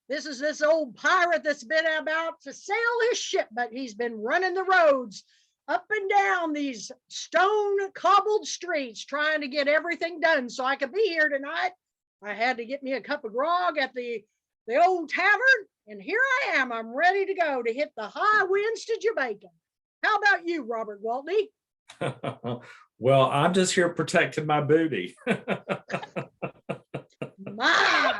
This is this old pirate that's been about to sail his ship, but he's been running the roads up and down these stone cobbled streets trying to get everything done so I could be here tonight. I had to get me a cup of grog at the old tavern, and here I am. I'm ready to go to hit the high winds to Jamaica. How about you, Robert Gwaltney? Well, I'm just here protecting my booty. My.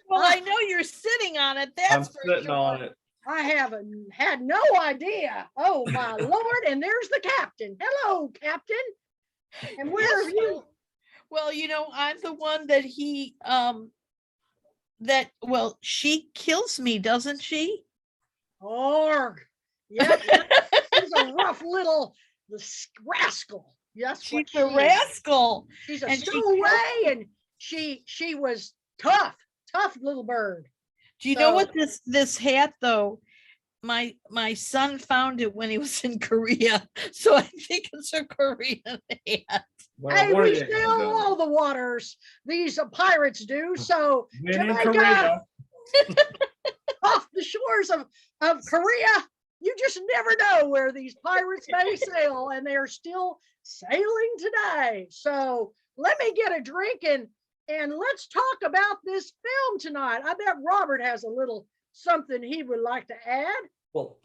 Well, I know you're sitting on it. That's I'm for sitting sure. on it. I haven't had no idea. Oh my Lord. And there's the captain. Hello, Captain. And where have you? Well, I'm the one that she kills me, doesn't she? Org. Yep. She's a rough little rascal. Yes, She's a rascal. She's a and stowaway, and she was tough little bird. Do you know what this hat though? My son found it when he was in Korea, so I think it's a Korean hat. Well, hey, we sail all the waters. These pirates do. So Jamaica, off the shores of Korea, you just never know where these pirates may sail, and they're still sailing today. So let me get a drink and let's talk about this film tonight. I bet Robert has a little something he would like to add. Well,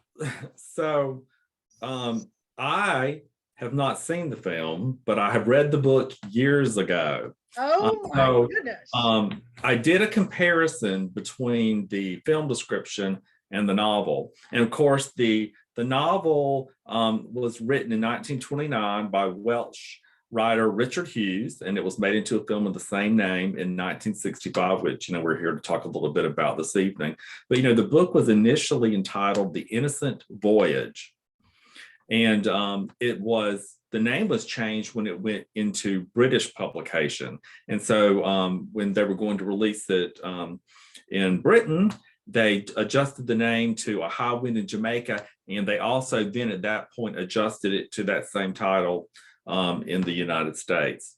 so I have not seen the film, but I have read the book years ago. Oh my goodness. I did a comparison between the film description and the novel. And of course, the novel was written in 1929 by Welsh writer Richard Hughes, and it was made into a film with the same name in 1965, which we're here to talk a little bit about this evening. But the book was initially entitled The Innocent Voyage, and the name was changed when it went into British publication. And so when they were going to release it in Britain, they adjusted the name to A High Wind in Jamaica, and they also then at that point adjusted it to that same title in the United States.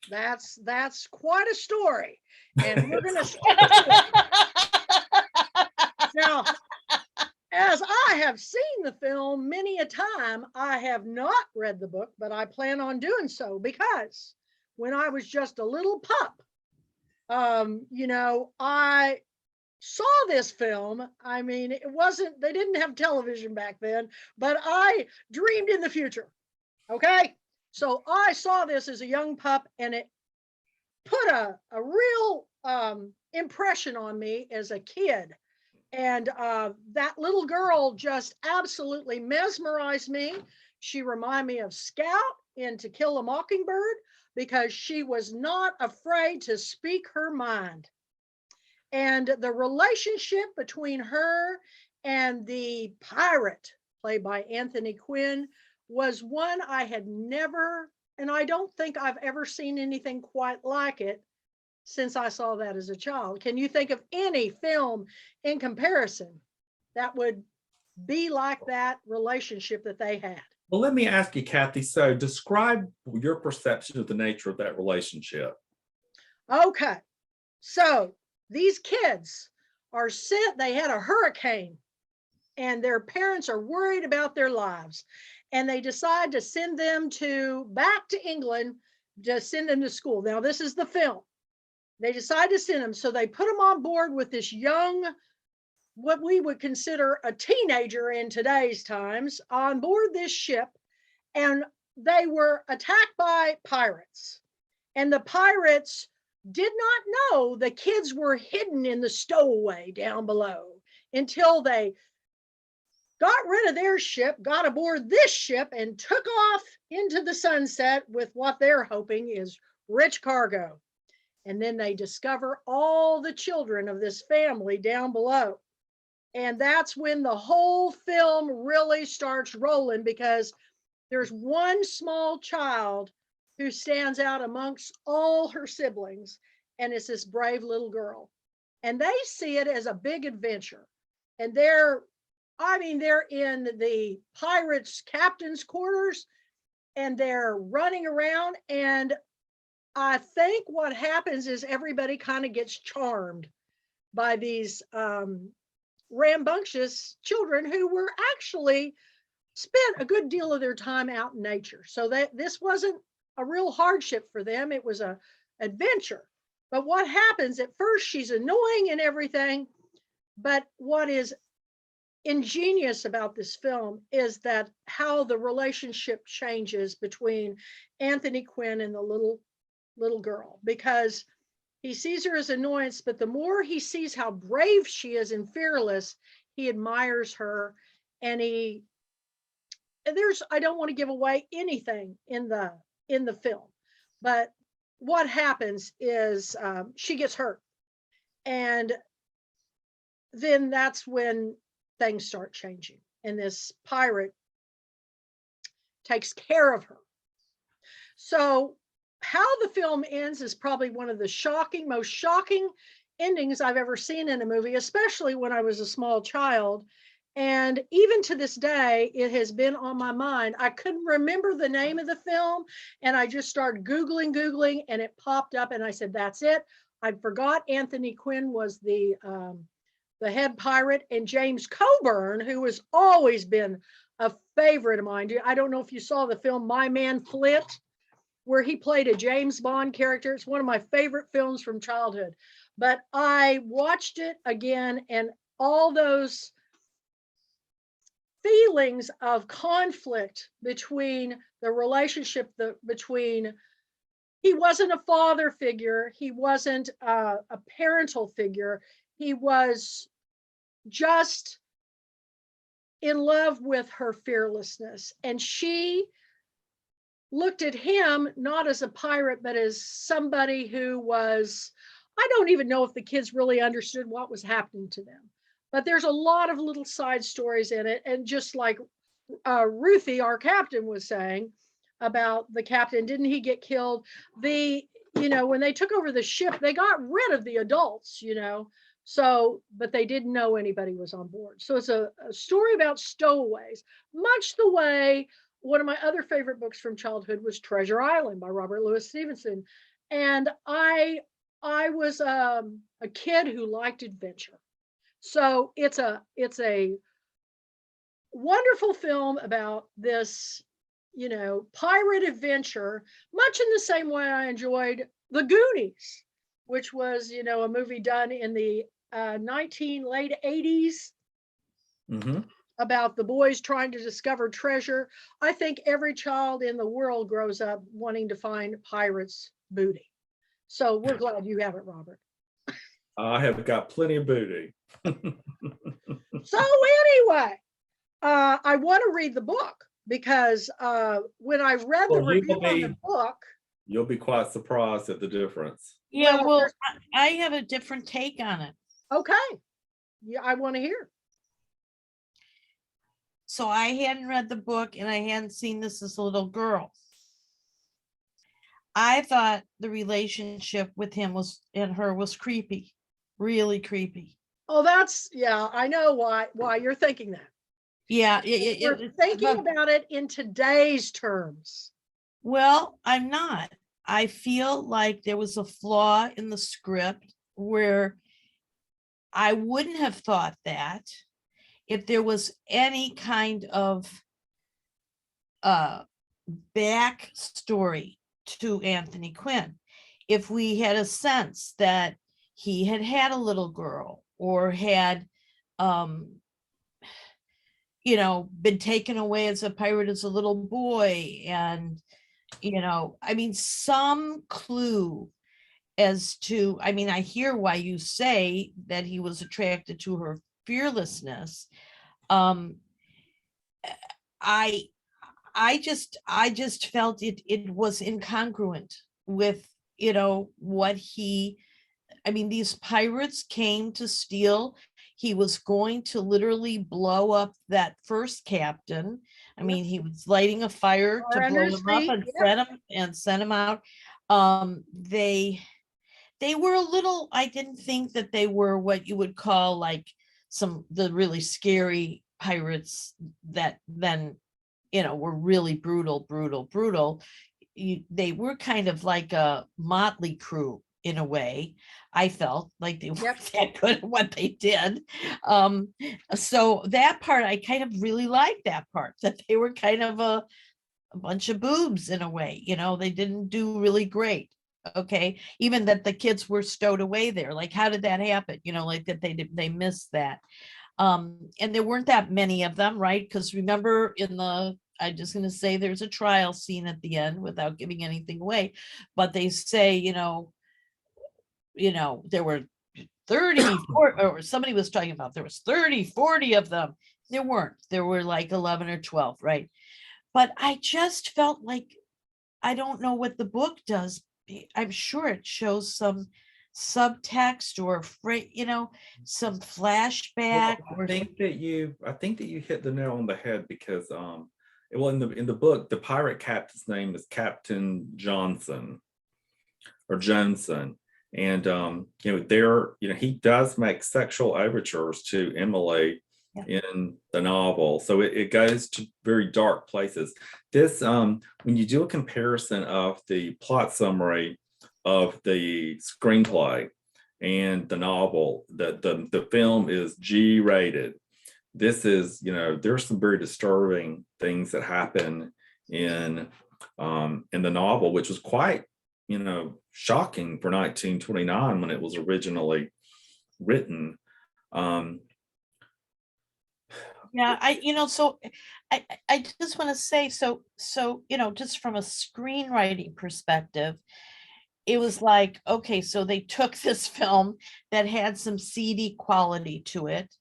That's quite a story, and we're going to skip to it. Now, as I have seen the film many a time, I have not read the book, but I plan on doing so because when I was just a little pup, I saw this film. I mean, they didn't have television back then, but I dreamed in the future. Okay, so I saw this as a young pup, and it put a real impression on me as a kid. And that little girl just absolutely mesmerized me. She reminded me of Scout in To Kill a Mockingbird because she was not afraid to speak her mind. And the relationship between her and the pirate, played by Anthony Quinn, was one I had never, and I don't think I've ever seen anything quite like it since I saw that as a child. Can you think of any film in comparison that would be like that relationship that they had? Well, let me ask you, Kathy, so describe your perception of the nature of that relationship. Okay, so these kids are sent, they had a hurricane, and their parents are worried about their lives. And they decide to send them back to England, to send them to school. Now, this is the film. They decide to send them. So they put them on board with this young, what we would consider a teenager in today's times, on board this ship. And they were attacked by pirates. And the pirates did not know the kids were hidden in the stowaway down below until they got rid of their ship, got aboard this ship, and took off into the sunset with what they're hoping is rich cargo. And then they discover all the children of this family down below. And that's when the whole film really starts rolling, because there's one small child who stands out amongst all her siblings, and it's this brave little girl. And they see it as a big adventure. And they're in the pirates' captain's quarters, and they're running around, and I think what happens is everybody kind of gets charmed by these rambunctious children who were actually spent a good deal of their time out in nature. So that this wasn't a real hardship for them. It was a adventure. But what happens at first, she's annoying and everything. But what is ingenious about this film is that how the relationship changes between Anthony Quinn and the little girl, because he sees her as annoyance, but the more he sees how brave she is and fearless, he admires her. And I don't want to give away anything in the film, but what happens is she gets hurt, and then that's when things start changing, and this pirate takes care of her. So how the film ends is probably one of the most shocking endings I've ever seen in a movie, especially when I was a small child. And even to this day, it has been on my mind. I couldn't remember the name of the film, and I just started Googling, and it popped up, and I said, that's it. I forgot Anthony Quinn was the head pirate, and James Coburn, who has always been a favorite of mine. I don't know if you saw the film My Man Flint, where he played a James Bond character. It's one of my favorite films from childhood. But I watched it again, and all those feelings of conflict between the relationship between, he wasn't a father figure, he wasn't a parental figure, he was just in love with her fearlessness, and she looked at him not as a pirate, but as somebody who was, I don't even know if the kids really understood what was happening to them, but there's a lot of little side stories in it. And just like Ruthie, our captain, was saying about the captain, didn't he get killed? When they took over the ship, they got rid of the adults, so, but they didn't know anybody was on board. So it's a story about stowaways, much the way one of my other favorite books from childhood was Treasure Island by Robert Louis Stevenson. And I was a kid who liked adventure. So it's a wonderful film about this, pirate adventure, much in the same way I enjoyed The Goonies, which was, a movie done in the late 80s. Mm-hmm. About the boys trying to discover treasure. I think every child in the world grows up wanting to find pirates' booty. So we're glad you have it, Robert. I have got plenty of booty. So anyway, I want to read the book, because when I read the review on the book, you'll be quite surprised at the difference. Yeah, well, I have a different take on it. Okay. Yeah, I want to hear. So I hadn't read the book, and I hadn't seen this as a little girl. I thought the relationship with him and her was creepy, really creepy. Oh, I know why you're thinking that. Yeah. You're thinking about it in today's terms. Well, I'm not. I feel like there was a flaw in the script where I wouldn't have thought that if there was any kind of backstory to Anthony Quinn. If we had a sense that he had a little girl, or had been taken away as a pirate as a little boy, and some clue as to, I hear why you say that he was attracted to her fearlessness. I just felt it was incongruent with what these pirates came to steal. He was going to literally blow up that first captain. He was lighting a fire to blow him up and send him out. They were a little, I didn't think that they were what you would call like the really scary pirates that then, were really brutal. they were kind of like a motley crew in a way. I felt like they weren't that good at what they did. So that part, I kind of really liked that part, that they were kind of a bunch of boobs in a way, they didn't do really great. Okay, even that the kids were stowed away there. Like, how did that happen? Like that they missed that. And there weren't that many of them, right? Because remember I'm just going to say there's a trial scene at the end without giving anything away, but they say, there were 30, 40, or somebody was talking about there was 30, 40 of them. There weren't. There were like 11 or 12, right? But I just felt like, I don't know what the book does. I'm sure it shows some subtext or some flashback. I think that you hit the nail on the head, because well, in the book, the pirate captain's name is Captain Johnson or Johnson, and he does make sexual overtures to Emily in the novel, so it goes to very dark places. This when you do a comparison of the plot summary of the screenplay and the novel, the film is G-rated. This is, there's some very disturbing things that happen in the novel, which was quite, shocking for 1929 when it was originally written. So I just want to say, so just from a screenwriting perspective, it was like, okay, so they took this film that had some seedy quality to it.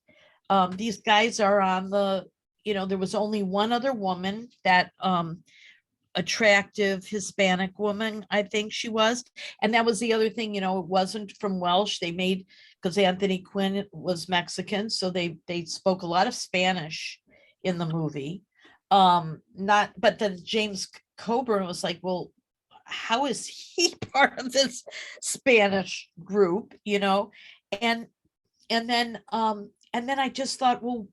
These guys are on there was only one other woman, that attractive Hispanic woman, I think she was. And that was the other thing, it wasn't from Welsh. They made, because Anthony Quinn was Mexican, so they spoke a lot of Spanish in the movie. But then James Coburn was like, well, how is he part of this Spanish group, and then I just thought, well,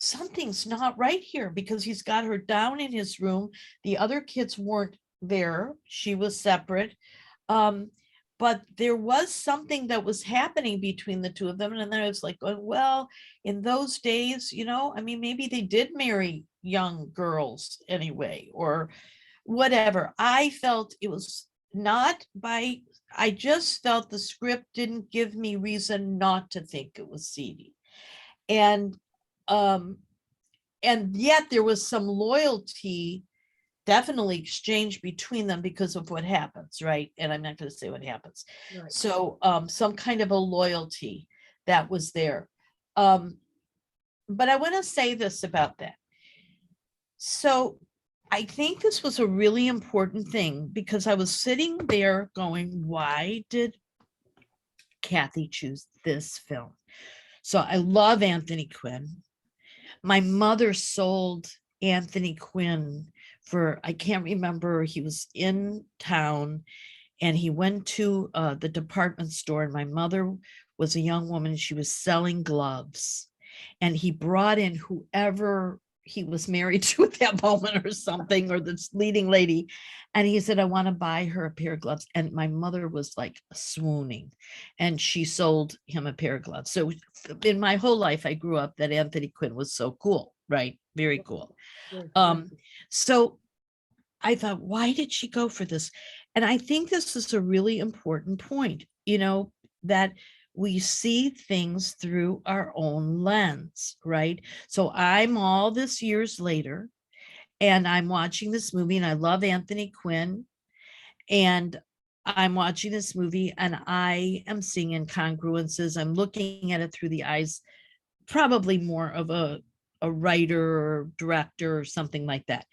something's not right here, because he's got her down in his room. The other kids weren't there. She was separate. But there was something that was happening between the two of them. And then I was like, well, in those days, maybe they did marry young girls anyway, or whatever. I felt it was I just felt the script didn't give me reason not to think it was seedy. And yet there was some loyalty definitely exchanged between them because of what happens, right? And I'm not going to say what happens. Right. So some kind of a loyalty that was there. But I want to say this about that. So I think this was a really important thing, because I was sitting there going, why did Kathy choose this film? So I love Anthony Quinn. My mother sold Anthony Quinn for, I can't remember, he was in town and he went to the department store, and my mother was a young woman. She was selling gloves, and he brought in whoever he was married to at that moment or something, or this leading lady. And he said, I want to buy her a pair of gloves. And my mother was like swooning, and she sold him a pair of gloves. So in my whole life, I grew up that Anthony Quinn was so cool, right? Very cool. So I thought, why did she go for this? And I think this is a really important point, that we see things through our own lens, right? So I'm all this years later, and I'm watching this movie, and I love Anthony Quinn, and I'm watching this movie, and I am seeing incongruences. I'm looking at it through the eyes, probably more of a writer or director or something like that.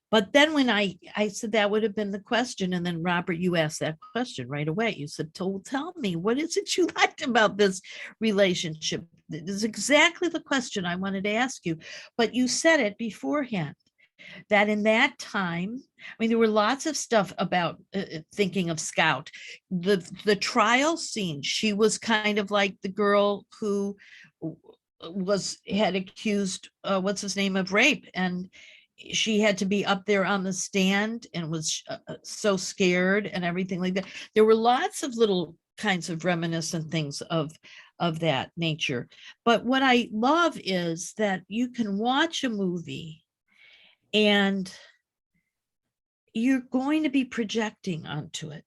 But then when I said that would have been the question, and then Robert, you asked that question right away. You said, tell me, what is it you liked about this relationship? This is exactly the question I wanted to ask you, but you said it beforehand, that in that time, there were lots of stuff about thinking of Scout. The trial scene, she was kind of like the girl who had accused, what's his name, of rape. And she had to be up there on the stand and was so scared and everything like that. There were lots of little kinds of reminiscent things of that nature. But what I love is that you can watch a movie and you're going to be projecting onto it.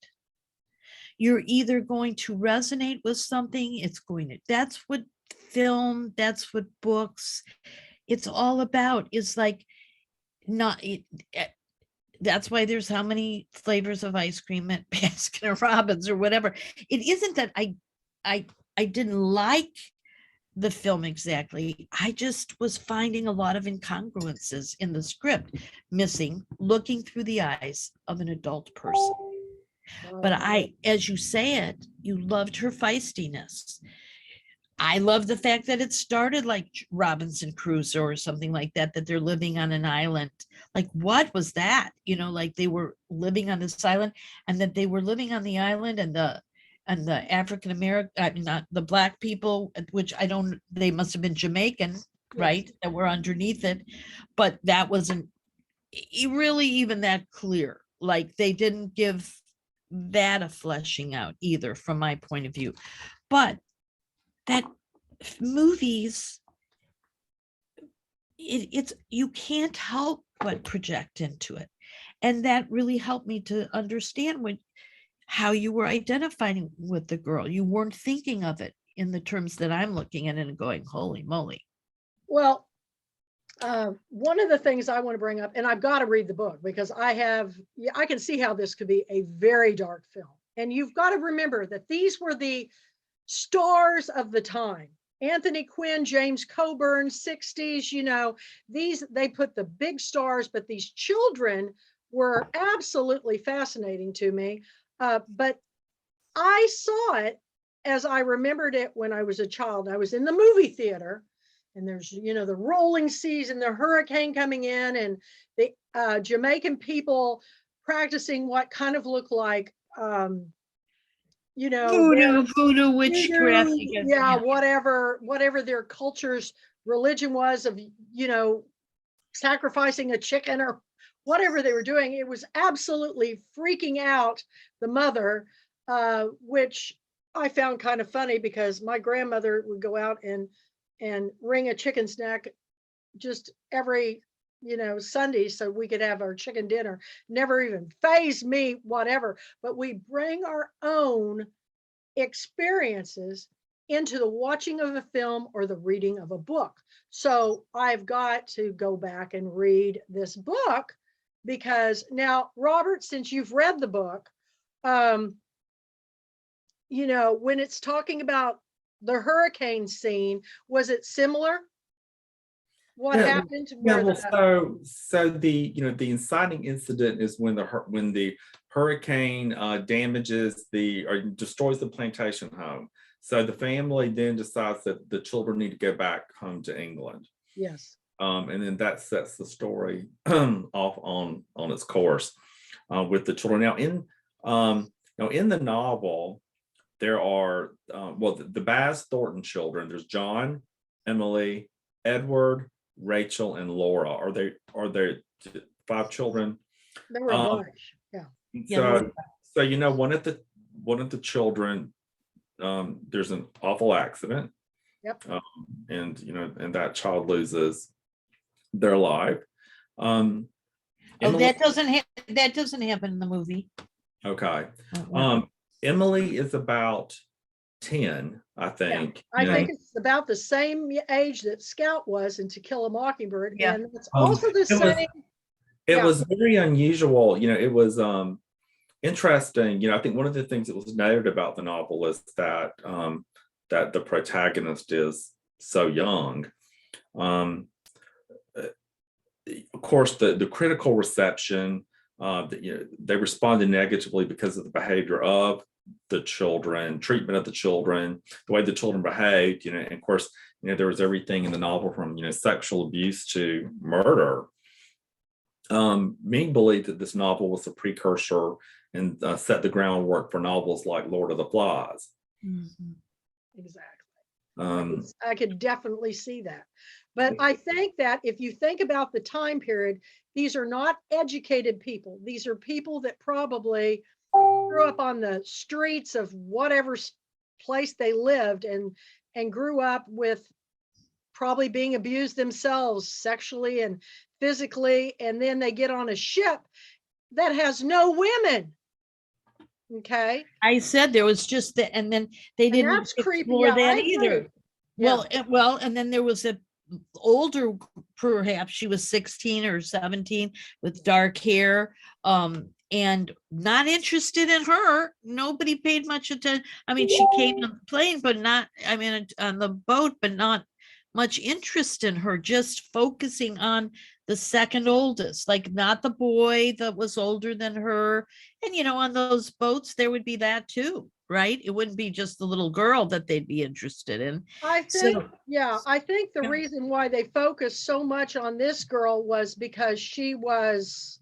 You're either going to resonate with something, that's what film, that's what books, it's all about. It's like, that's why there's how many flavors of ice cream at Baskin Robbins or whatever. It isn't that I didn't like the film exactly. I just was finding a lot of incongruences in the script, missing, looking through the eyes of an adult person. But as you say it, you loved her feistiness. I love the fact that it started like Robinson Crusoe or something like that, that they're living on an island. Like, what was that? Like they were living on this island, and that they were living on the island, and the African American, not the Black people, which they must have been Jamaican, right? That were underneath it. But that wasn't really even that clear. Like, they didn't give that a fleshing out either, from my point of view. But that movies, it's you can't help but project into it. And that really helped me to understand how you were identifying with the girl. You weren't thinking of it in the terms that I'm looking at it and going, holy moly. Well, one of the things I want to bring up, and I've got to read the book because I can see how this could be a very dark film. And you've got to remember that these were the stars of the time. Anthony Quinn, James Coburn, 60s, they put the big stars, but these children were absolutely fascinating to me. But I saw it as I remembered it when I was a child. I was in the movie theater, and there's, the rolling seas and the hurricane coming in, and the Jamaican people practicing what kind of looked like, voodoo witchcraft. Yeah, whatever their culture's religion was of, sacrificing a chicken or whatever they were doing. It was absolutely freaking out the mother, which I found kind of funny because my grandmother would go out and wring a chicken's neck just every, Sunday so we could have our chicken dinner. Never even fazed me, whatever. But we bring our own experiences into the watching of a film or the reading of a book. So I've got to go back and read this book because now, Robert, since you've read the book, when it's talking about the hurricane scene, was it similar? What happened? So the the inciting incident is when the hurricane damages or destroys the plantation home. So the family then decides that the children need to go back home to England. Yes. And then that sets the story off on its course with the children. Now in the novel, there are the Bass Thornton children. There's John, Emily, Edward, Rachel, and Laura. Are there 5 children? There were a bunch. Yeah. So one of the children, there's an awful accident. Yep. And that child loses their life. That doesn't happen in the movie. Okay. Emily is about 10, I think. Yeah, I think it's about the same age that Scout was in To Kill a Mockingbird. Yeah. And it's also the same. It was very unusual. It was interesting. I think one of the things that was noted about the novel is that that the protagonist is so young. Of course, the critical reception, they responded negatively because of the behavior of the children, treatment of the children, the way the children behaved, and of course, there was everything in the novel from, sexual abuse to murder. Many believe that this novel was a precursor and set the groundwork for novels like Lord of the Flies. Mm-hmm. Exactly. I could definitely see that. But I think that if you think about the time period, these are not educated people. These are people that probably grew up on the streets of whatever place they lived and grew up with probably being abused themselves sexually and physically, and then they get on a ship that has no women. Okay. I said there was just the, and then they And didn't that's creepy. explore Yeah, that I either. agree. Well, Yeah. well, and then there was a older, perhaps she was 16 or 17 with dark hair, and not interested in her. Nobody paid much attention. I mean, she came on the plane, but not, I mean, on the boat, but not much interest in her, just focusing on the second oldest, like not the boy that was older than her. And, you know, on those boats, there would be that too, right? It wouldn't be just the little girl that they'd be interested in. I think, yeah, I think the reason why they focused so much on this girl was because she was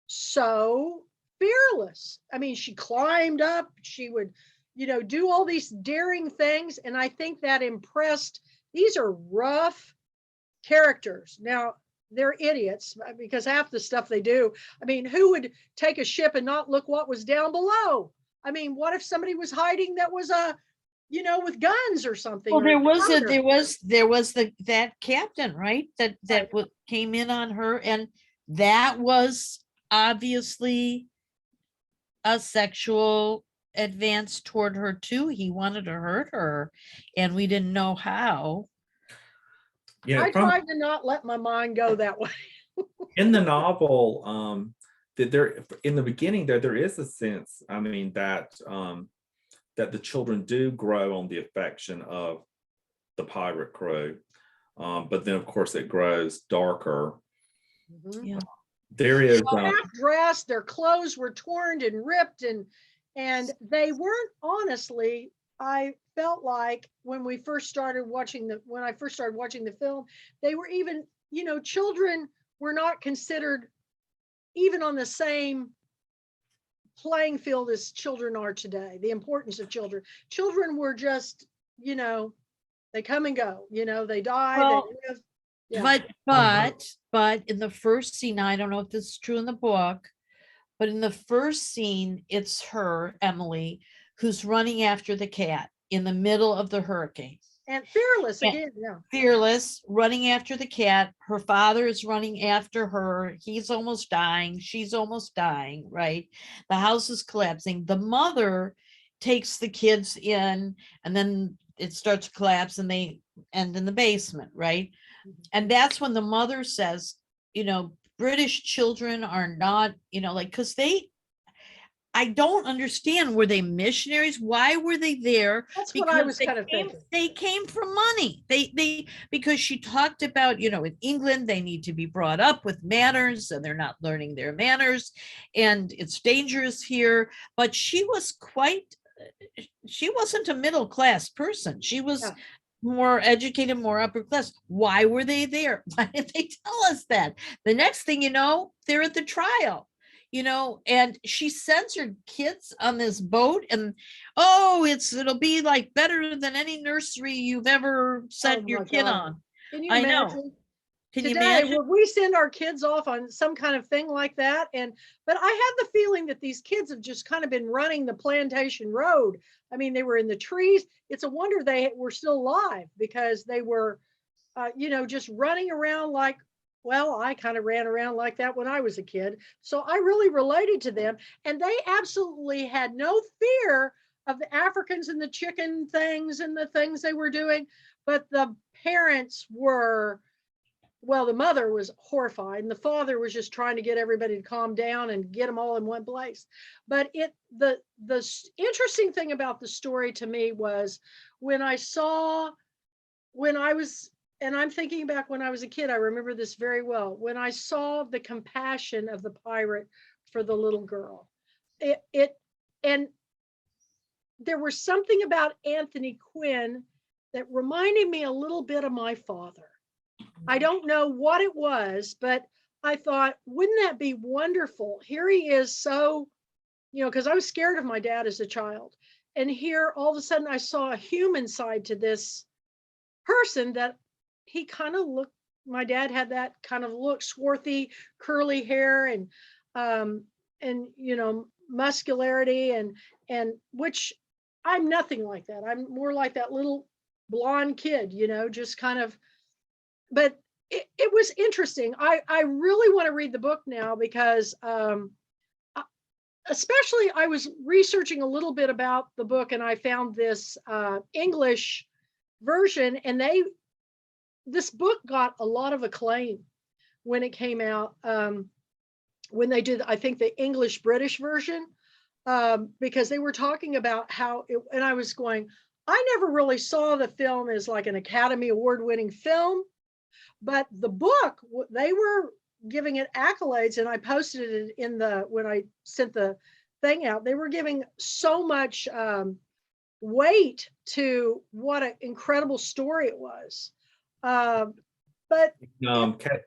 so fearless. I mean, she climbed up, she would, you know, do all these daring things. And I think that impressed, these are rough characters. Now, they're idiots because half the stuff they do, I mean, who would take a ship and not look what was down below? I mean, what if somebody was hiding that was you know, with guns or something? Well, or there was that captain, right? That came in on her, and that was obviously a sexual advance toward her too. He wanted to hurt her, and we didn't know how. Yeah, I tried to not let my mind go that way. in the novel, that there in the beginning there is a sense, I mean, that that the children do grow on the affection of the pirate crew, but then of course it grows darker. Mhm. Yeah. There is Half dressed, their clothes were torn and ripped, and they weren't, honestly, I felt like when I first started watching the film, they were even, you know, children were not considered even on the same playing field as children are today. The importance of children. Children were just, you know, they come and go, you know, they die, Well, they live. Yeah. But in the first scene, I don't know if this is true in the book, but in the first scene, it's her, Emily, who's running after the cat in the middle of the hurricane. And fearless Yeah. again, yeah. Fearless, running after the cat. Her father is running after her. He's almost dying. She's almost dying, right? The house is collapsing. The mother takes the kids in, and then it starts to collapse and they end in the basement, right? And that's when the mother says, you know, British children are not, you know, like, because I don't understand. Were they missionaries? Why were they there? That's what I was kind of thinking. They came for money. Because she talked about, you know, in England, they need to be brought up with manners and they're not learning their manners and it's dangerous here. But she wasn't a middle class person. She was more educated, more upper class. Why were they there? Why did they tell us that? The next thing you know, they're at the trial. You know, and she sends her kids on this boat and it'll be like better than any nursery you've ever sent your kid on. Can you I imagine? know. Can you Today, imagine? would we send our kids off on some kind of thing like that? But I have the feeling that these kids have just kind of been running the plantation road. I mean, they were in the trees. It's a wonder they were still alive because they were, you know, just running around like, well, I kind of ran around like that when I was a kid. So I really related to them. And they absolutely had no fear of the Africans and the chicken things and the things they were doing. But the parents were, well, the mother was horrified and the father was just trying to get everybody to calm down and get them all in one place. But the interesting thing about the story to me was when I was, and I'm thinking back when I was a kid, I remember this very well. When I saw the compassion of the pirate for the little girl, and there was something about Anthony Quinn that reminded me a little bit of my father. I don't know what it was, but I thought, wouldn't that be wonderful? Here he is, so, you know, because I was scared of my dad as a child. And here all of a sudden I saw a human side to this person that he kind of looked my dad had that kind of look, swarthy, curly hair, and muscularity, and which I'm nothing like that. I'm more like that little blonde kid, just kind of. But it was interesting. I really want to read the book now because especially I was researching a little bit about the book, and I found this English version, and this book got a lot of acclaim when it came out, when they did, I think, the English British version, because they were talking about how it, and I was going, I never really saw the film as like an Academy Award winning film, but the book, they were giving it accolades, and I posted it when I sent the thing out. They were giving so much weight to what an incredible story it was. But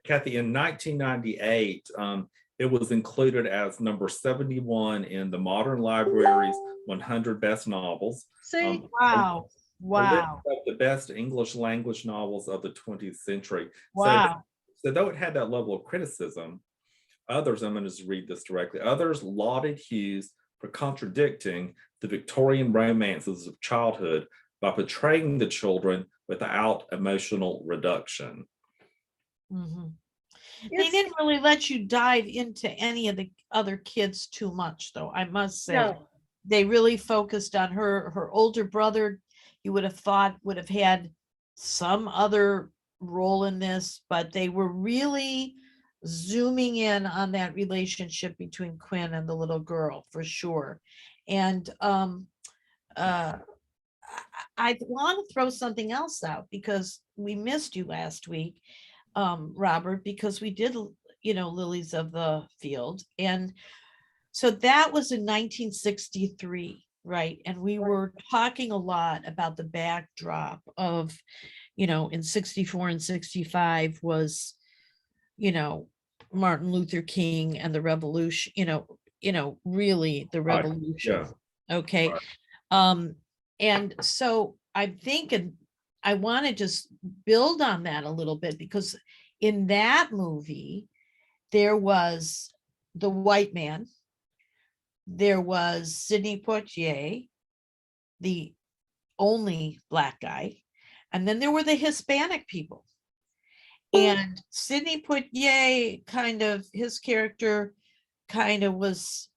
Kathy, in 1998, it was included as number 71 in the Modern Library's 100 Best Novels. See, Wow. The best English language novels of the 20th century. Wow. So though it had that level of criticism, others, I'm going to just read this directly, others lauded Hughes for contradicting the Victorian romances of childhood by portraying the children without emotional reduction. Mm-hmm. They didn't really let you dive into any of the other kids too much, though, I must say. No. They really focused on her older brother. You would have thought would have had some other role in this, but they were really zooming in on that relationship between Quinn and the little girl, for sure. And I want to throw something else out, because we missed you last week, Robert, because we did, Lilies of the Field. And so that was in 1963, right? And we were talking a lot about the backdrop of, in 64 and 65 was, Martin Luther King and the revolution, really the revolution. Right. Yeah. Okay. Right. And so I'm thinking, I want to just build on that a little bit, because in that movie, there was the white man, there was Sidney Poitier, the only Black guy, and then there were the Hispanic people. And Sidney Poitier, his character was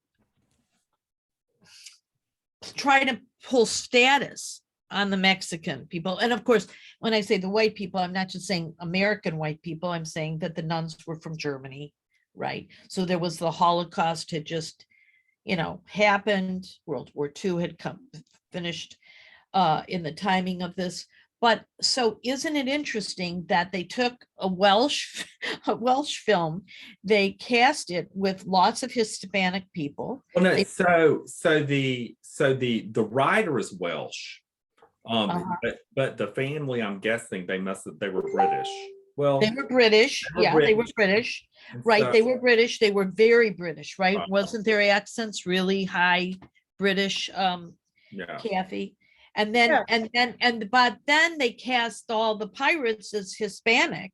trying to pull status on the Mexican people. And of course, when I say the white people, I'm not just saying American white people, I'm saying that the nuns were from Germany, right? So there was the Holocaust had just, happened. World War II had finished in the timing of this. But so isn't it interesting that they took a Welsh film, they cast it with lots of Hispanic people. Well, no, so the writer is Welsh. But the family, I'm guessing they were British. Well, they were British. They were British. Right. So, they were British. They were very British, right? Wasn't their accents really high British, Kathy? And then, but then they cast all the pirates as Hispanic,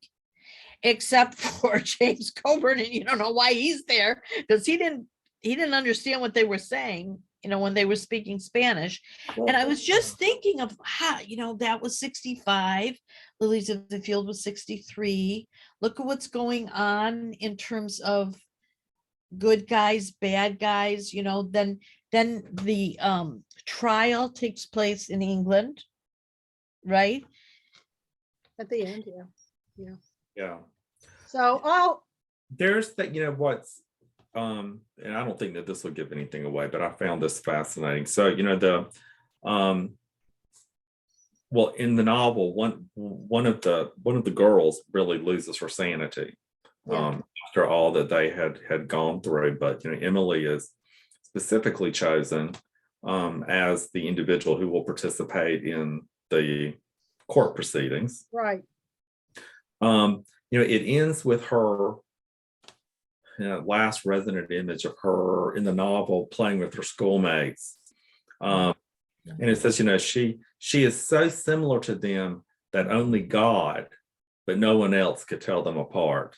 except for James Coburn, and you don't know why he's there, because he didn't understand what they were saying, when they were speaking Spanish. And I was just thinking of how, that was 65, Lilies of the Field was 63. Look at what's going on in terms of good guys, bad guys, then the trial takes place in England, right? At the end, yeah. So there's that, what's and I don't think that this will give anything away, but I found this fascinating. So, well, in the novel, one of the girls really loses her sanity after all that they had gone through. But Emily is specifically chosen as the individual who will participate in the court proceedings. Right. It ends with her last resonant image of her in the novel playing with her schoolmates. And it says, she is so similar to them that only God but no one else could tell them apart.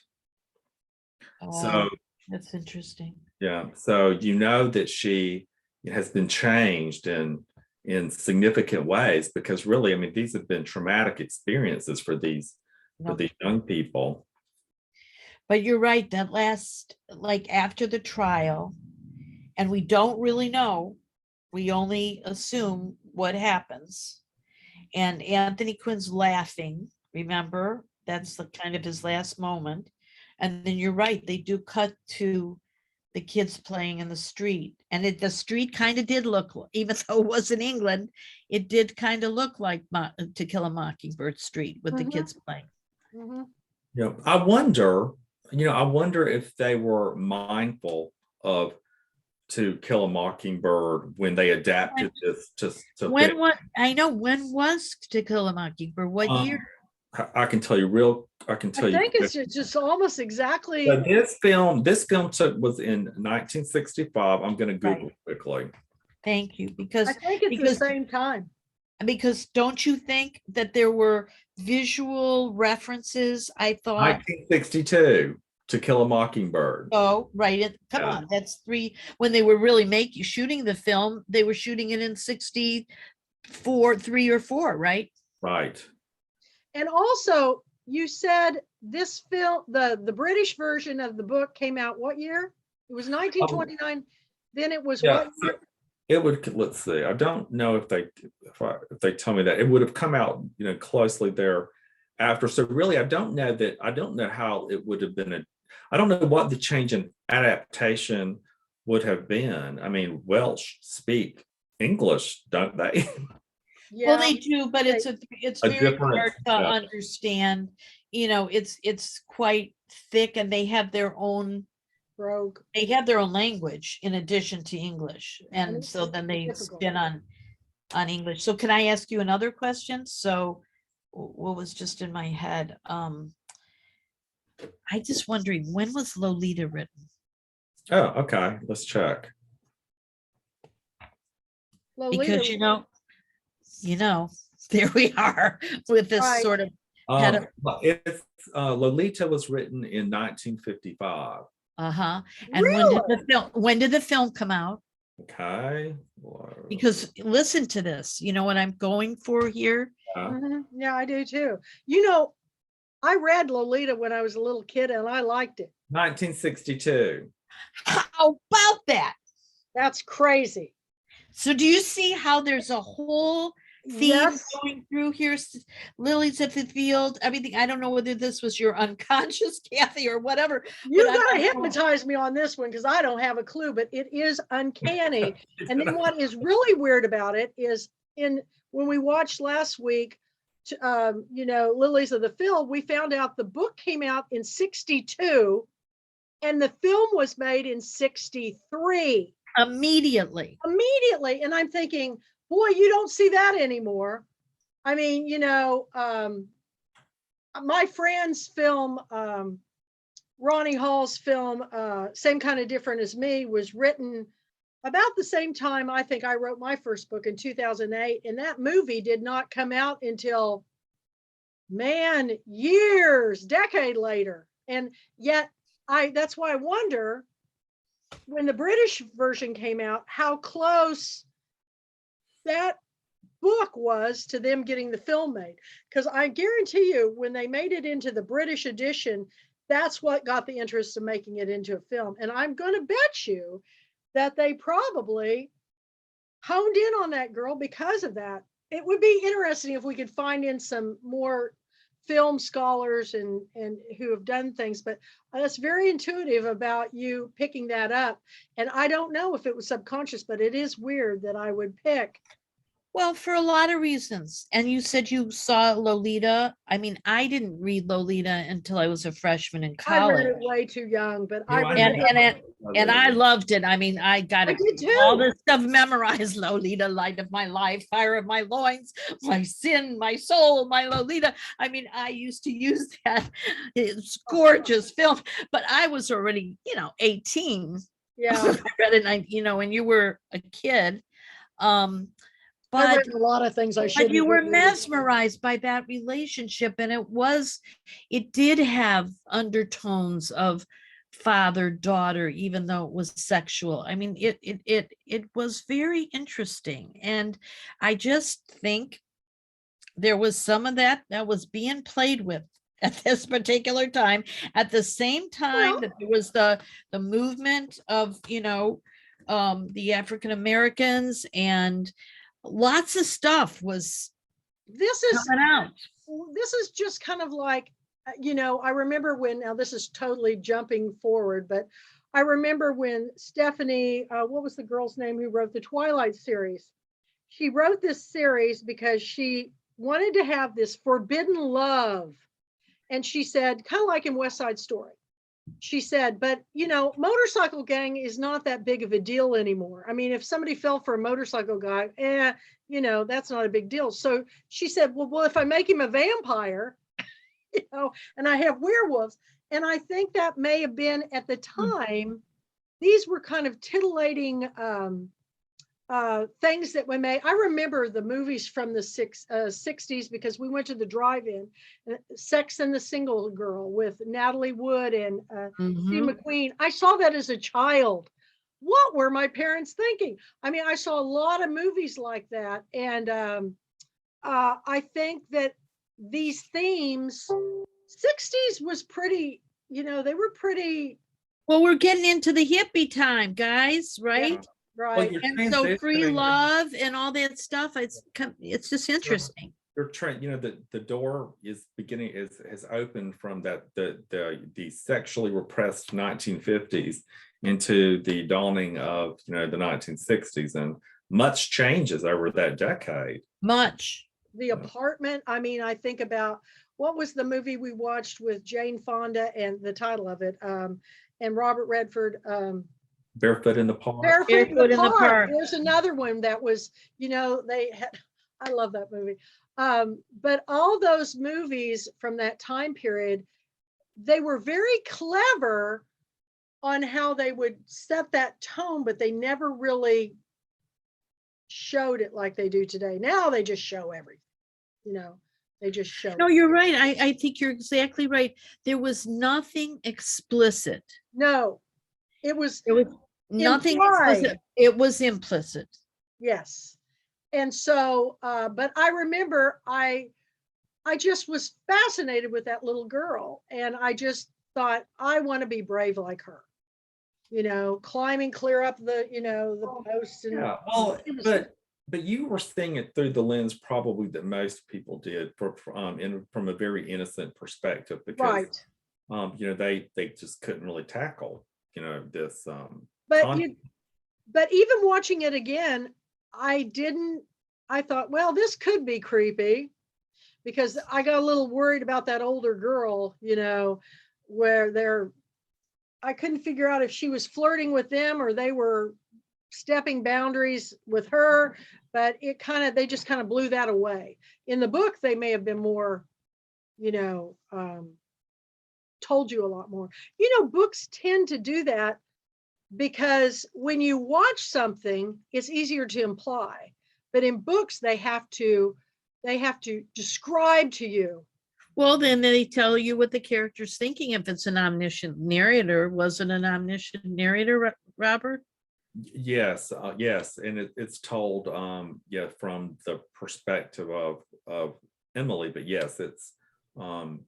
So Oh, that's interesting. yeah, so you know that she has been changed in significant ways, because really, I mean, these have been traumatic experiences for these young people. But you're right, that last, like after the trial, and we don't really know, we only assume what happens. And Anthony Quinn's laughing, remember? That's the kind of his last moment. And then you're right, they do cut to the kids playing in the street. And the street kind of did look, even though it was in England, it did kind of look like To Kill a Mockingbird Street with the kids playing. Yeah, I wonder if they were mindful of To Kill a Mockingbird when they adapted this to when was To Kill a Mockingbird? What year? I can tell you I think it's just almost exactly. So this film was in 1965. I'm going to Google quickly. Thank you, because I think it's the same time. Because don't you think that there were visual references? I thought 1962, To Kill a Mockingbird. Oh, right. Come on, that's when they were really shooting the film, they were shooting it in 64, 3 or 4, right? Right. And also, you said this film, the British version of the book came out what year? It was 1929. Then it was what year? It would, let's see. I don't know if they tell me that. It would have come out, closely there after. So really, I don't know how it would have been. I don't know what the change in adaptation would have been. I mean, Welsh speak English, don't they? Yeah. Well, they do, but it's very hard to understand. It's quite thick, and they have their own Rogue. They have their own language in addition to English, and so then they spin on English. So can I ask you another question? So what was just in my head? I just wondering, when was Lolita written? Oh, okay. Let's check. Lolita, because there we are with this sort of it's Lolita was written in 1955. And really? when did the film come out? Okay. Because listen to this, you know what I'm going for here? Yeah, I do too. I read Lolita when I was a little kid and I liked it. 1962. How about that? That's crazy. So do you see how there's a whole theme going through here? Lilies of the Field, everything. I don't know whether this was your unconscious, Kathy, or whatever. You gotta hypnotize me on this one because I don't have a clue, but it is uncanny. And then what is really weird about it is when we watched last week, Lilies of the Field, we found out the book came out in 62 and the film was made in 63. Immediately. And I'm thinking, boy, you don't see that anymore. I mean, my friend's film, Ronnie Hall's film, Same Kind of Different as Me, was written about the same time I think I wrote my first book in 2008. And that movie did not come out until, decade later. And yet that's why I wonder, when the British version came out, how close that book was to them getting the film made. Because I guarantee you, when they made it into the British edition, that's what got the interest of making it into a film. And I'm going to bet you that they probably honed in on that girl because of that. It would be interesting if we could find in some more film scholars and who have done things, but that's very intuitive about you picking that up. And I don't know if it was subconscious, but it is weird that I would pick. Well, for a lot of reasons. And you said you saw Lolita. I mean, I didn't read Lolita until I was a freshman in college. I read it way too young, but I loved it. I mean, I got all this stuff memorized. Lolita, light of my life, fire of my loins, my sin, my soul, my Lolita. I mean, I used to use that. It's gorgeous film, but I was already, 18. Yeah. I read it, when you were a kid. I but read a lot of things I but shouldn't. you were read. mesmerized by that relationship, and it did have undertones of father daughter, even though it was sexual. I mean, it was very interesting, and I just think there was some of that was being played with at this particular time, at the same time Well- that there was the movement of, the African Americans, and lots of stuff was This is coming out. this is just kind of like, I remember when, now this is totally jumping forward, but I remember when Stephanie, what was the girl's name who wrote the Twilight series? She wrote this series because she wanted to have this forbidden love. And she said, kind of like in West Side Story, she said, but motorcycle gang is not that big of a deal anymore. I mean, if somebody fell for a motorcycle guy, that's not a big deal. So she said, well, if I make him a vampire, and I have werewolves. And I think that may have been at the time, these were kind of titillating things that we made. I remember the movies from the 60s because we went to the drive-in, Sex and the Single Girl with Natalie Wood and Steve McQueen. I saw that as a child. What were my parents thinking? I mean, I saw a lot of movies like that. And I think that these themes, 60s was pretty, they were pretty. Well, we're getting into the hippie time, guys, right? Yeah, right. Well, And so free love and all that stuff, it's just interesting. You're trying, the door is beginning has opened from the sexually repressed 1950s into the dawning of the 1960s, and much changes over that decade. Much. The Apartment. I mean, I think about what was the movie we watched with Jane Fonda and the title of it, and Robert Redford. Barefoot in the Park. Barefoot in the Park. There's another one that was, they had. I love that movie. But all those movies from that time period, they were very clever on how they would set that tone, but they never really showed it like they do today. Now they just show everything. They just show. No, you're right. I think you're exactly right. There was nothing explicit. No, it was nothing implied. explicit. It was implicit. Yes. And so, but I remember I just was fascinated with that little girl, and I just thought, I want to be brave like her, climbing clear up the, the posts. And yeah, well, but you were seeing it through the lens probably that most people did from a very innocent perspective, because right. they just couldn't really tackle this but even watching it again, I thought, well, this could be creepy, because I got a little worried about that older girl, where I couldn't figure out if she was flirting with them or they were stepping boundaries with her, but they just kind of blew that away. In the book, they may have been more, told you a lot more. Books tend to do that, because when you watch something, it's easier to imply, but in books, they have to describe to you. Well, then they tell you what the character's thinking. If it's an omniscient narrator, was it an omniscient narrator, Robert? Yes, yes, and it's told from the perspective of Emily, but yes, it's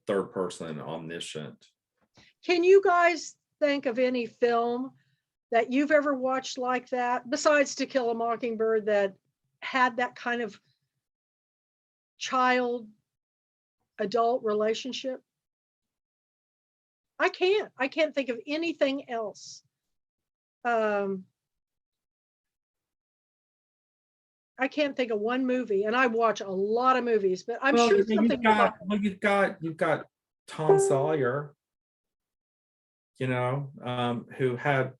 third person omniscient. Can you guys think of any film that you've ever watched like that, besides To Kill a Mockingbird, that had that kind of child adult relationship? I can't think of anything else. I can't think of one movie, and I watch a lot of movies, but I'm sure something. You've got Tom Sawyer, who had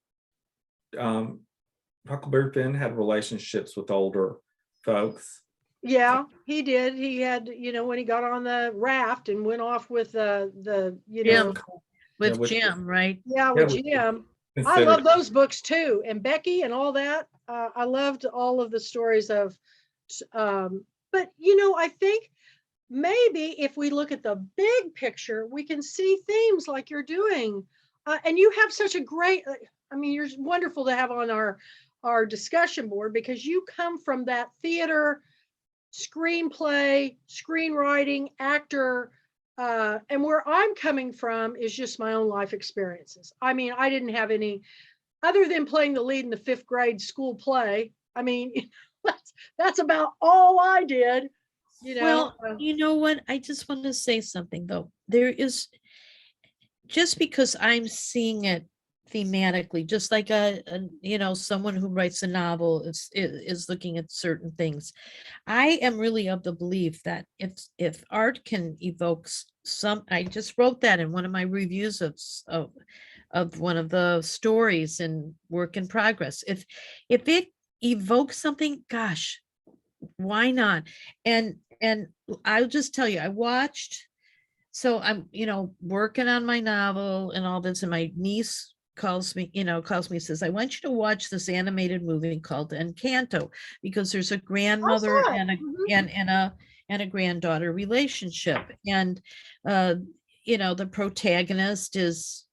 Huckleberry Finn had relationships with older folks. Yeah, he did. He had, when he got on the raft and went off with Jim, Jim, right? Yeah, with Jim. I love those books too, and Becky and all that. I loved all of the stories of But I think maybe if we look at the big picture, we can see themes like you're doing. And you have such a great, you're wonderful to have on our discussion board, because you come from that theater, screenplay, screenwriting, actor, and where I'm coming from is just my own life experiences. I didn't have any other than playing the lead in the 5th grade school play. That's about all I did. Well, you know what? I just want to say something though. There is, just because I'm seeing it thematically, just like someone who writes a novel is looking at certain things. I am really of the belief that if art can evoke some, I just wrote that in one of my reviews of one of the stories in Work in Progress. If it evokes something, gosh, why not? And I'll just tell you, I watched, so I'm, working on my novel and all this, and my niece calls me, says, I want you to watch this animated movie called Encanto, because there's a grandmother and a granddaughter relationship. And the protagonist is,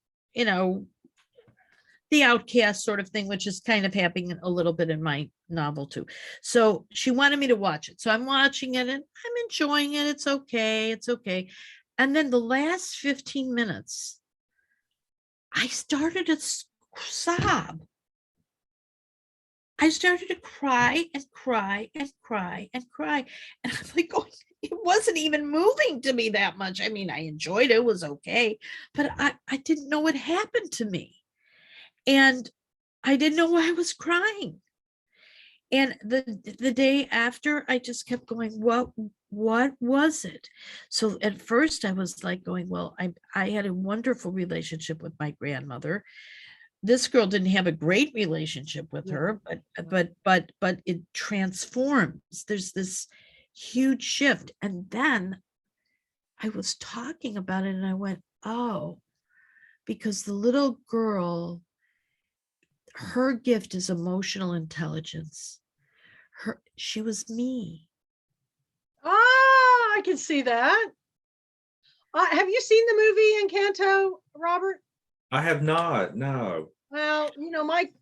the outcast sort of thing, which is kind of happening a little bit in my novel too. So she wanted me to watch it. So I'm watching it and I'm enjoying it. It's okay. It's okay. And then the last 15 minutes, I started to sob. I started to cry and cry and cry and cry. And I'm like, it wasn't even moving to me that much. I enjoyed it. It was okay. But I didn't know what happened to me. And I didn't know why I was crying. And the day after, I just kept going, what was it? So at first I was like going, well, I had a wonderful relationship with my grandmother. This girl didn't have a great relationship with her, but it transforms. There's this huge shift. And then I was talking about it and I went, oh, because the little girl, her gift is emotional intelligence. She was me. I can see that. Have you seen the movie Encanto, Robert? I have not, no. Well,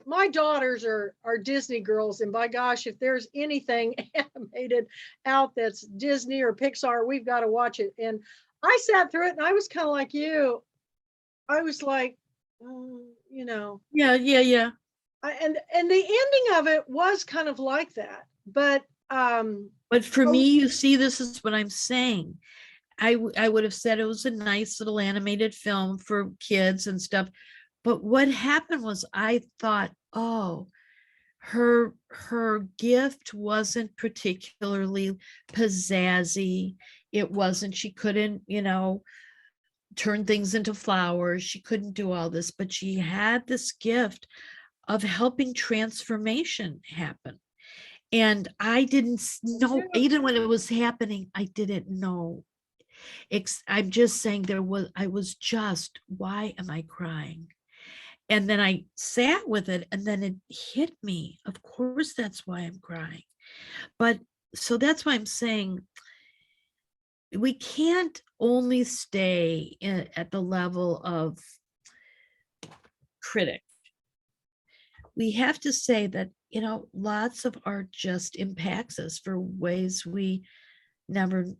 my daughters are Disney girls, and by gosh, if there's anything animated out that's Disney or Pixar, we've got to watch it. And I sat through it and I was kind of like you. I was like, Yeah. And the ending of it was kind of like that, but for me, you see, this is what I'm saying. I would have said it was a nice little animated film for kids and stuff, but what happened was I thought, oh, her gift wasn't particularly pizzazzy. It wasn't, she couldn't, turn things into flowers. She couldn't do all this, but she had this gift of helping transformation happen. And I didn't know, even when it was happening, I didn't know. I'm just saying I was just, why am I crying? And then I sat with it and then it hit me. Of course, that's why I'm crying. But so that's why I'm saying we can't only stay at the level of critic. We have to say that, lots of art just impacts us for ways we never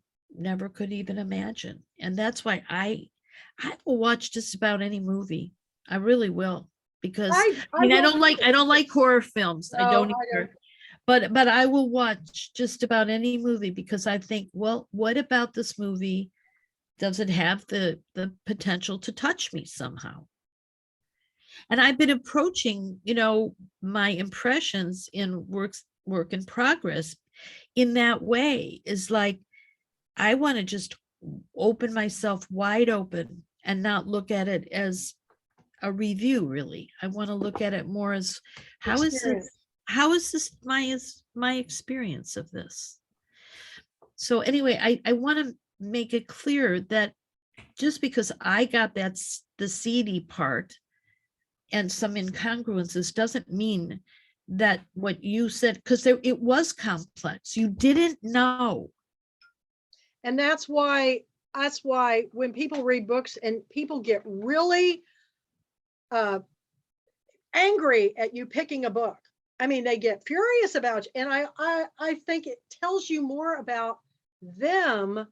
could even imagine. And that's why I will watch just about any movie. I really will, because I don't like horror films. I don't either. But I will watch just about any movie because I think, well, what about this movie? Does it have the potential to touch me somehow? And I've been approaching, my impressions in work in progress in that way, is like, I want to just open myself wide open and not look at it as a review, really. I want to look at it more as, how is this my experience of this? So anyway, I want to make it clear that just because I got the seedy part and some incongruences doesn't mean that what you said, because it was complex. You didn't know. And that's why when people read books and people get really angry at you picking a book. I mean, they get furious about you. And I think it tells you more about them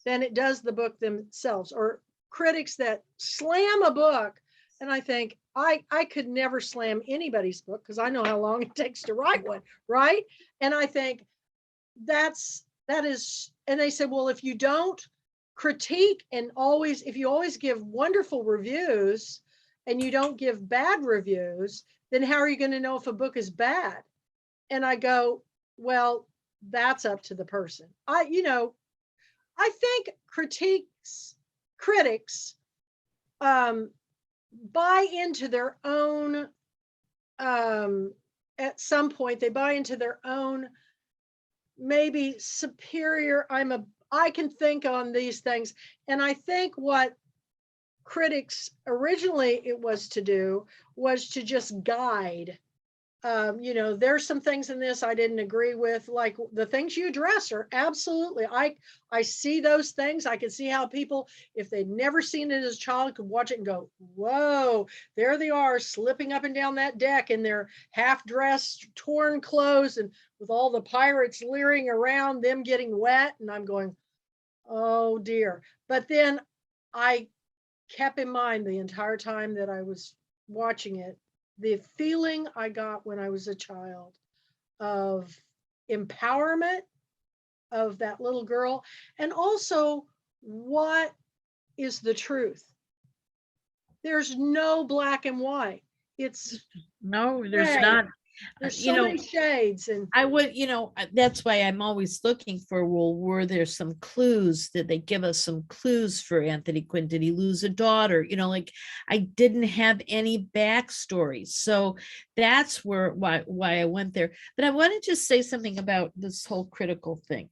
than it does the book themselves, or critics that slam a book. And I think I could never slam anybody's book because I know how long it takes to write one, right? And I think that is, and they said, well, if you don't critique and if you always give wonderful reviews and you don't give bad reviews, then how are you going to know if a book is bad? And I go, well, that's up to the person. I think critics buy into their own, at some point they buy into their own maybe superior, I can think on these things. And I think what critics originally it was to do was to just guide. There's some things in this I didn't agree with, like the things you address are absolutely, I see those things. I can see how people, if they'd never seen it as a child, could watch it and go, whoa, there they are slipping up and down that deck in their half-dressed, torn clothes, and with all the pirates leering around, them getting wet. And I'm going, oh dear. But then I kept in mind the entire time that I was watching it, the feeling I got when I was a child of empowerment of that little girl, and also what is the truth. There's no black and white. It's No, there's gray. not. There's so many shades. And I would, that's why I'm always looking for, well, were there some clues? Did they give us some clues for Anthony Quinn? Did he lose a daughter? I didn't have any backstory. So that's why I went there. But I want to just say something about this whole critical thing.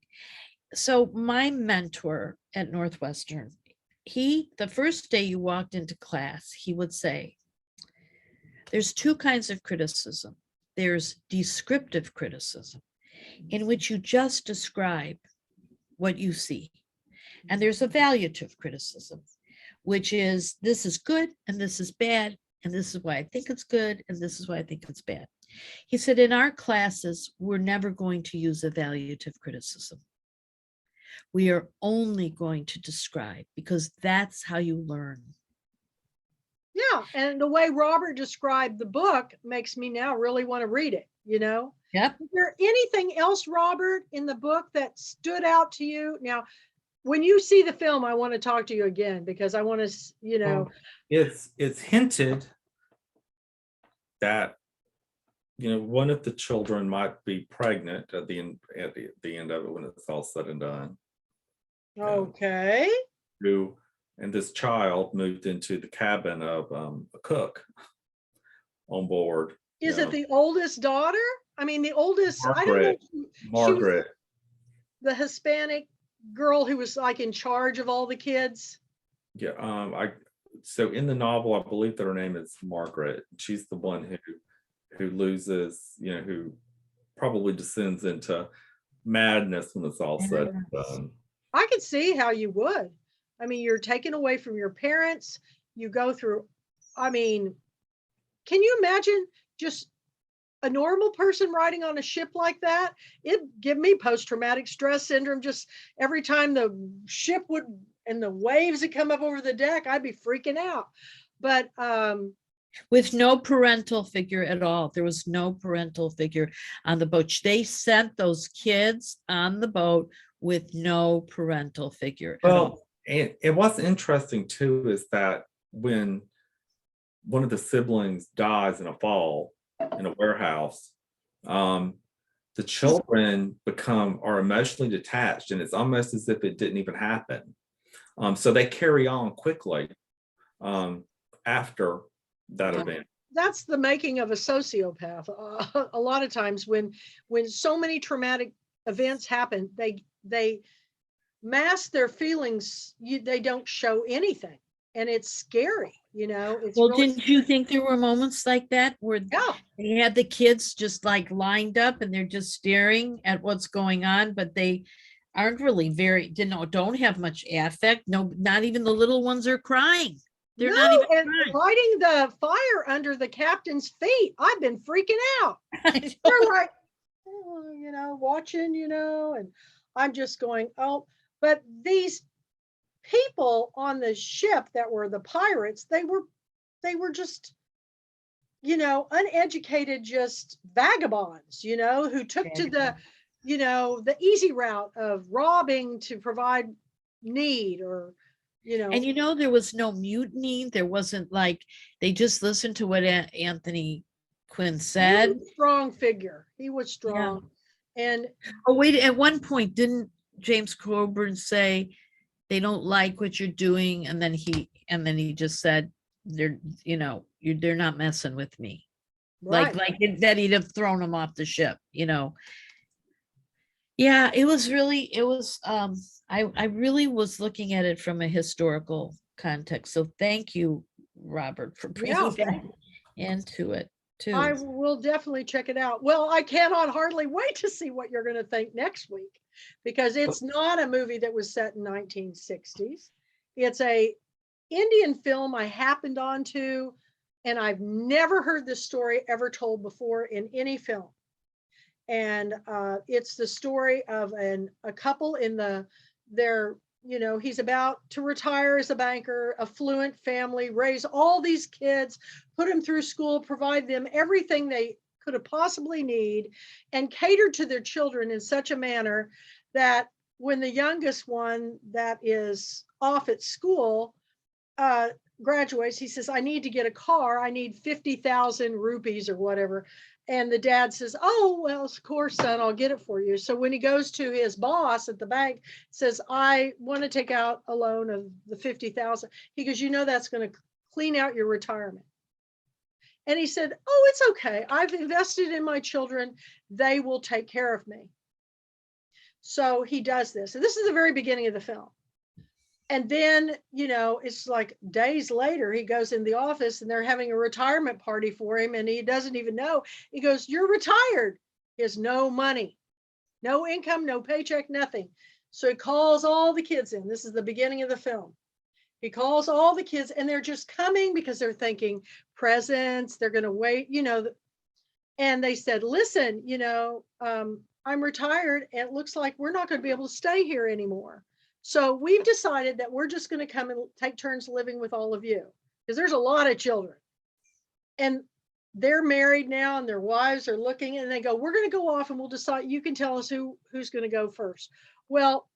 So my mentor at Northwestern, the first day you walked into class, he would say, there's two kinds of criticism. There's descriptive criticism, in which you just describe what you see. And there's evaluative criticism, which is, this is good and this is bad, and this is why I think it's good and this is why I think it's bad. He said, in our classes, we're never going to use evaluative criticism. We are only going to describe, because that's how you learn. yeah, and the way Robert described the book makes me now really want to read it, Yep. Is there anything else, Robert, in the book that stood out to you? Now, when you see the film, I want to talk to you again, because I want to, It's hinted that one of the children might be pregnant at the end of it when it's all said and done. Okay. And this child moved into the cabin of a cook on board. Is it the oldest daughter? I mean, the oldest, Margaret, I don't know. Margaret. The Hispanic girl who was like in charge of all the kids. Yeah. So in the novel, I believe that her name is Margaret. She's the one who loses, who probably descends into madness when it's all said and done. I could see how you would. I mean, you're taken away from your parents. You go through, can you imagine just a normal person riding on a ship like that? It'd give me post-traumatic stress syndrome. Just every time the ship would, and the waves would come up over the deck, I'd be freaking out. But with no parental figure at all. There was no parental figure on the boat. They sent those kids on the boat with no parental figure at all. And what's interesting too is that when one of the siblings dies in a fall in a warehouse, the children are emotionally detached, and it's almost as if it didn't even happen. So they carry on quickly after that event. That's the making of a sociopath. A lot of times when so many traumatic events happen, they mask their feelings. They don't show anything. and it's scary, you know, it's Well, really, didn't you think there were moments like that where yeah, they had the kids just like lined up and they're just staring at what's going on, but they aren't really don't have much affect. No, not even the little ones are crying. They're not no, even and lighting the fire under the captain's feet. I've been freaking out. crying. They're like, "Oh," you know, watching, you know, and I'm just going, oh, but these people on the ship that were the pirates, they were just, you know, uneducated, just vagabonds, you know, who took to the, you know, the easy route of robbing to provide need, or, you know. And you know, there was no mutiny. There wasn't like, they just listened to what Anthony Quinn He was said. a strong figure. He was Yeah. strong. And Oh, wait, at one point, didn't James Coburn say they don't like what you're doing? And then he just said, they're, you know, they're not messing with me. right. Like that he'd have thrown him off the ship, you know. Yeah, it was I really was looking at it from a historical context. So thank you, Robert, for Yeah, bringing that into it too. I will definitely check it out. Well, I cannot hardly wait to see what you're going to think next week, because it's not a movie that was set in 1960s. It's a Indian film I happened onto, and I've never heard this story ever told before in any film. And it's the story of a couple in their, you know, he's about to retire as a banker, affluent family, raise all these kids, put them through school, provide them everything they could have possibly need, and cater to their children in such a manner that when the youngest one that is off at school graduates, he says, I need to get a car. I need 50,000 rupees or whatever. And the dad says, oh, well, of course, son, I'll get it for you. So when he goes to his boss at the bank, says, I want to take out a loan of the 50,000. He goes, you know, that's going to clean out your retirement. And he said, oh, it's okay. I've invested in my children. They will take care of me. So he does this. And this is the very beginning of the film. And then, you know, it's like days later, he goes in the office and they're having a retirement party for him, and he doesn't even know. He goes, you're retired. He has no money, no income, no paycheck, nothing. So he calls all the kids in. This is the beginning of the film. He calls all the kids, and they're just coming because they're thinking presents. They're going to wait, you know. And they said, listen, you know, I'm retired, and it looks like we're not going to be able to stay here anymore. So we've decided that we're just going to come and take turns living with all of you, because there's a lot of children. And they're married now, and their wives are looking, and they go, we're going to go off and we'll decide, you can tell us who's going to go first. Well,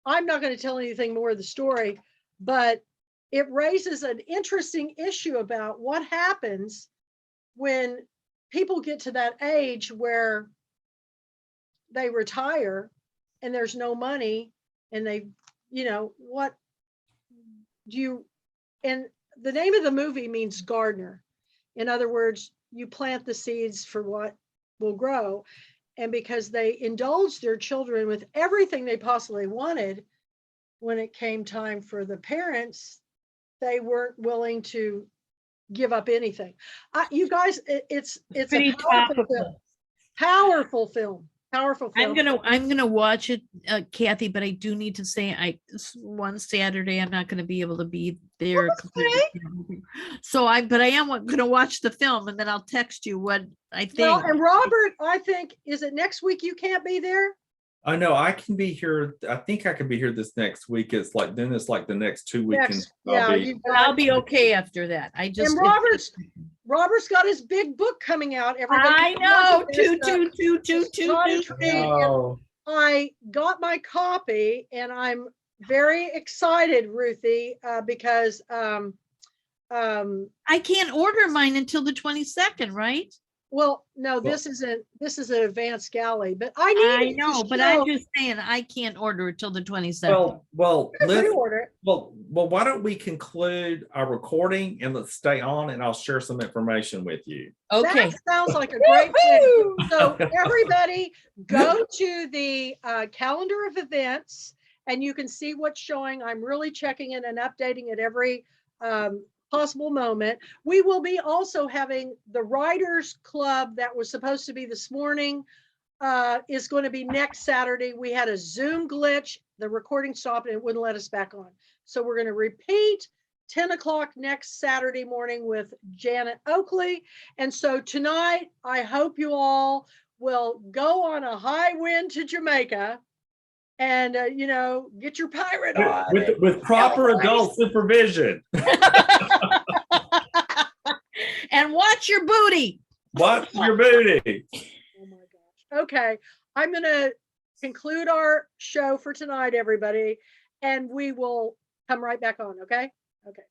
I'm not going to tell anything more of the story, but it raises an interesting issue about what happens when people get to that age where they retire and there's no money, and they, you know, what do you, and the name of the movie means gardener. In other words, you plant the seeds for what will grow. And because they indulged their children with everything they possibly wanted, when it came time for the parents, they weren't willing to give up anything. You guys, it's Pretty a powerful film. Powerful film. Powerful film. I'm gonna watch it, Kathy, but I do need to say, one Saturday I'm not gonna be able to be there. So I am gonna watch the film, and then I'll text you what I think. Well, and Robert, I think, is it next week you can't be there? I know I can be here. I think I can be here this next week. It's like the next 2 weekends. I'll be okay after that. And Robert's got his big book coming out. I know. I got my copy, and I'm very excited, Ruthie, because I can't order mine until the 22nd, right? Well, no, this is an advanced galley, but I know, but I'm just saying I can't order it till the 22nd. Well, let's order it. Well, why don't we conclude our recording and let's stay on, and I'll share some information with you. Okay. That sounds like a great thing. So everybody go to the calendar of events, and you can see what's showing. I'm really checking it and updating it every possible moment. We will be also having the Writers Club that was supposed to be this morning is going to be next Saturday. We had a Zoom glitch. The recording stopped and it wouldn't let us back on. So we're going to repeat 10 o'clock next Saturday morning with Janet Oakley. And so tonight, I hope you all will go on a high wind to Jamaica and, get your pirate on. With proper adult supervision. And watch your booty. Watch your booty. Oh my gosh. Okay. I'm going to conclude our show for tonight, everybody, and we will come right back on. Okay. Okay.